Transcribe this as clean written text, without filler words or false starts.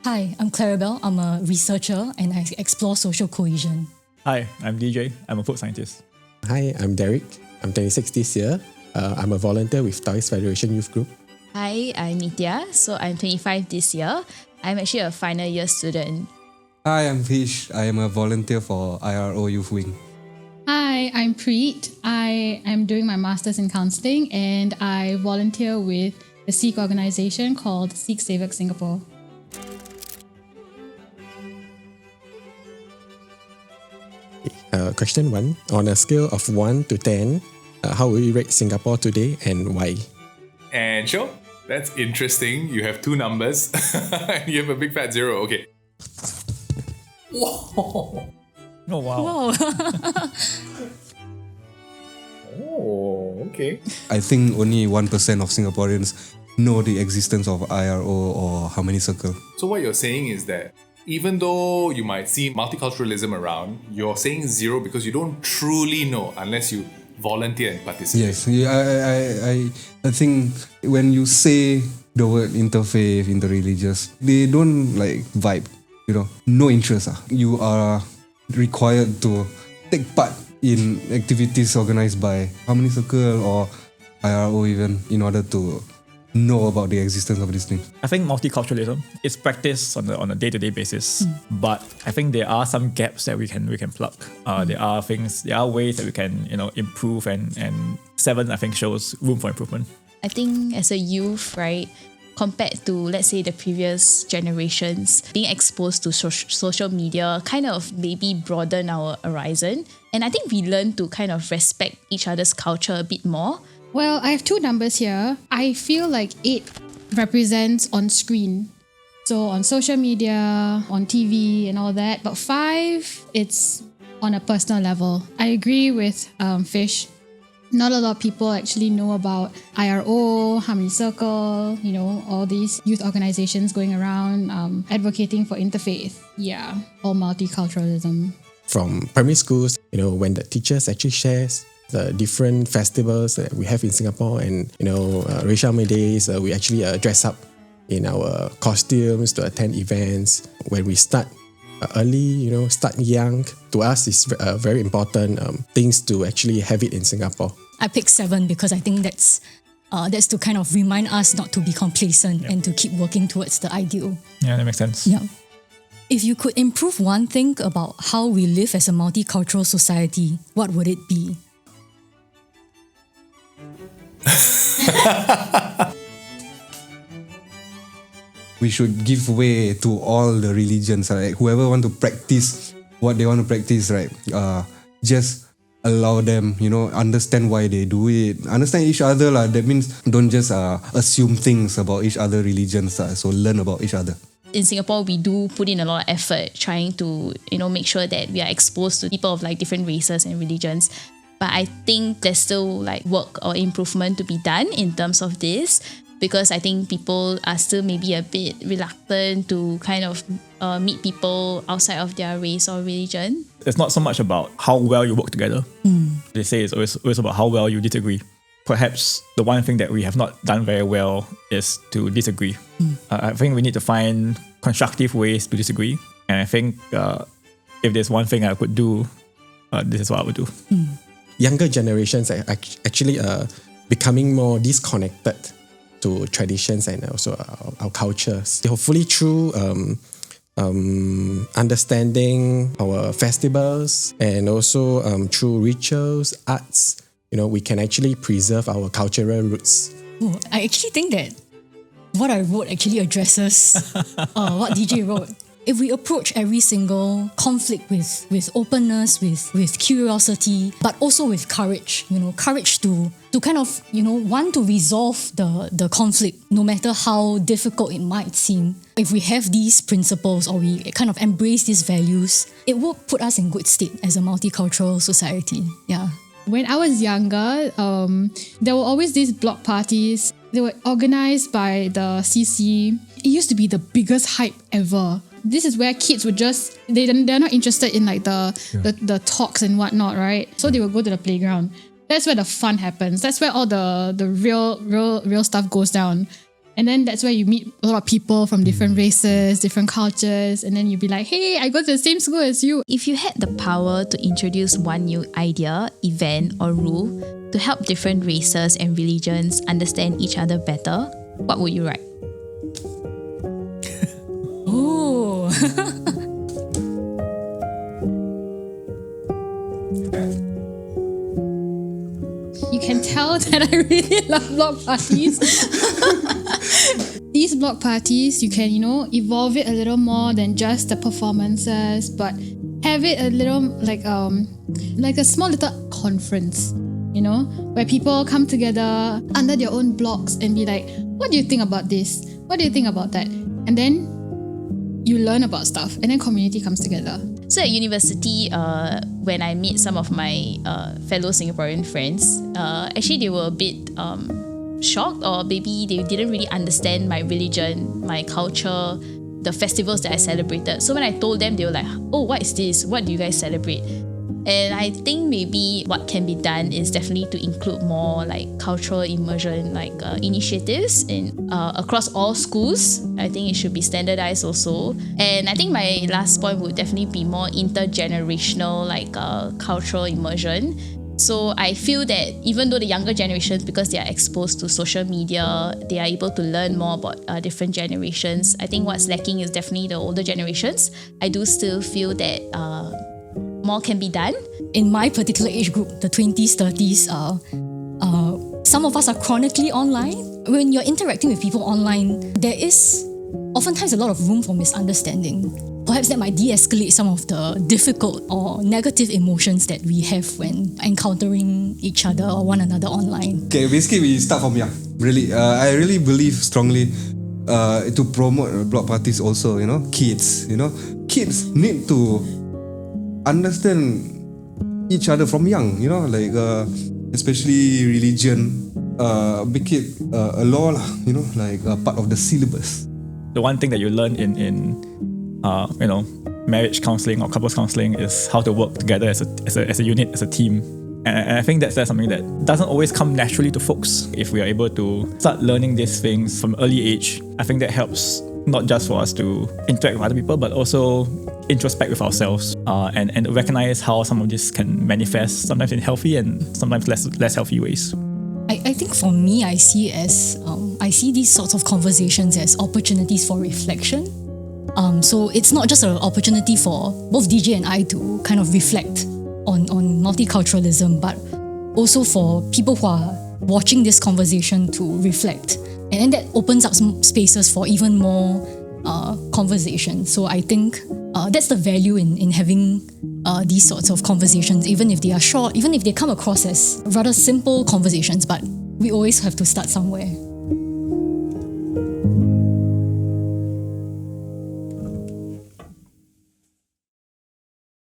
Hi, I'm Clarabelle. I'm a researcher and I explore social cohesion. Hi, I'm DJ. I'm a food scientist. Hi, I'm Derek. I'm 26 this year. I'm a volunteer with Taoist Federation Youth Group. Hi, I'm Nitya. So I'm 25 this year. I'm actually a final year student. Hi, I'm Fish. I am a volunteer for IRO Youth Wing. Hi, I'm Preet. I am doing my Masters in Counselling and I volunteer with a Sikh organisation called Sikh Sevak Singapore. Question 1. On a scale of 1 to 10, how will you rate Singapore today and why? And sure, that's interesting. You have two numbers and you have a big fat 0. Okay. Whoa. Oh, wow. Whoa. Oh, okay. I think only 1% of Singaporeans know the existence of IRO or Harmony Circle. So what you're saying is that even though you might see multiculturalism around, you're saying 0 because you don't truly know unless you volunteer and participate. Yes, I think when you say the word interfaith, interreligious, they don't like vibe, no interest. You are required to take part in activities organized by Harmony Circle or IRO even in order to know about the existence of these things. I think multiculturalism is practiced on a day-to-day basis, but I think there are some gaps that we can plug. There are ways that we can improve, and 7 I think shows room for improvement. I think as a youth, right, compared to let's say the previous generations, being exposed to social media kind of maybe broaden our horizon, and I think we learn to kind of respect each other's culture a bit more. Well, I have two numbers here. I feel like 8 represents on screen. So on social media, on TV and all that. But 5, it's on a personal level. I agree with Fish. Not a lot of people actually know about IRO, Harmony Circle, all these youth organizations going around advocating for interfaith. Yeah, or multiculturalism. From primary schools, when the teachers actually shares the different festivals that we have in Singapore, and Racial Days, we actually dress up in our costumes to attend events. When we start early, start young, to us is very important things to actually have it in Singapore. I picked 7 because I think that's to kind of remind us not to be complacent and to keep working towards the ideal. Yeah, that makes sense. Yeah. If you could improve one thing about how we live as a multicultural society, what would it be? We should give way to all the religions. Right? Whoever want to practice what they want to practice, right? Just allow them, understand why they do it. Understand each other. That means don't just assume things about each other religions. So learn about each other. In Singapore, we do put in a lot of effort trying to, make sure that we are exposed to people of like different races and religions. But I think there's still like work or improvement to be done in terms of this, because I think people are still maybe a bit reluctant to kind of meet people outside of their race or religion. It's not so much about how well you work together. They say it's always about how well you disagree. Perhaps the one thing that we have not done very well is to disagree. I think we need to find constructive ways to disagree. And I think if there's one thing I could do, this is what I would do. Younger generations are actually becoming more disconnected to traditions and also our cultures. Hopefully through understanding our festivals and also through rituals, arts, we can actually preserve our cultural roots. Oh, I actually think that what I wrote actually addresses what DJ wrote. If we approach every single conflict with openness, with curiosity, but also with courage, courage to kind of, want to resolve the conflict, no matter how difficult it might seem. If we have these principles or we kind of embrace these values, it will put us in good state as a multicultural society. Yeah. When I was younger, there were always these block parties. They were organized by the CC. It used to be the biggest hype ever. This is where kids would they're not interested in like the talks and whatnot, right? So they will go to the playground. That's where the fun happens. That's where all the real stuff goes down. And then that's where you meet a lot of people from different races, different cultures. And then you'll be like, hey, I go to the same school as you. If you had the power to introduce one new idea, event, or rule to help different races and religions understand each other better, what would you write? Oh. You can tell that I really love block parties. These block parties, you can, evolve it a little more than just the performances, but have it a little like a small little conference, where people come together under their own blocks and be like, what do you think about this? What do you think about that? And then you learn about stuff, and then community comes together. So at university, when I meet some of my fellow Singaporean friends, actually they were a bit shocked, or maybe they didn't really understand my religion, my culture, the festivals that I celebrated. So when I told them, they were like, oh, what is this? What do you guys celebrate? And I think maybe what can be done is definitely to include more like cultural immersion, like initiatives across all schools. I think it should be standardized also. And I think my last point would definitely be more intergenerational, like cultural immersion. So I feel that even though the younger generations, because they are exposed to social media, they are able to learn more about different generations. I think what's lacking is definitely the older generations. I do still feel that more can be done. In my particular age group, the 20s, 30s, some of us are chronically online. When you're interacting with people online, there is oftentimes a lot of room for misunderstanding. Perhaps that might de-escalate some of the difficult or negative emotions that we have when encountering each other or one another online. Okay, basically we start from young. Really, I really believe strongly to promote block parties also, kids, kids need to understand each other from young, especially religion, make it a law, like part of the syllabus. The one thing that you learn in marriage counselling or couples counselling is how to work together as a unit, as a team. And I think that's something that doesn't always come naturally to folks. If we are able to start learning these things from early age, I think that helps not just for us to interact with other people, but also introspect with ourselves and recognize how some of this can manifest, sometimes in healthy and sometimes less healthy ways. I think for me, I see these sorts of conversations as opportunities for reflection. So it's not just an opportunity for both DJ and I to kind of reflect on multiculturalism, but also for people who are watching this conversation to reflect. And then that opens up some spaces for even more conversation. So I think that's the value in having these sorts of conversations, even if they are short, even if they come across as rather simple conversations, but we always have to start somewhere.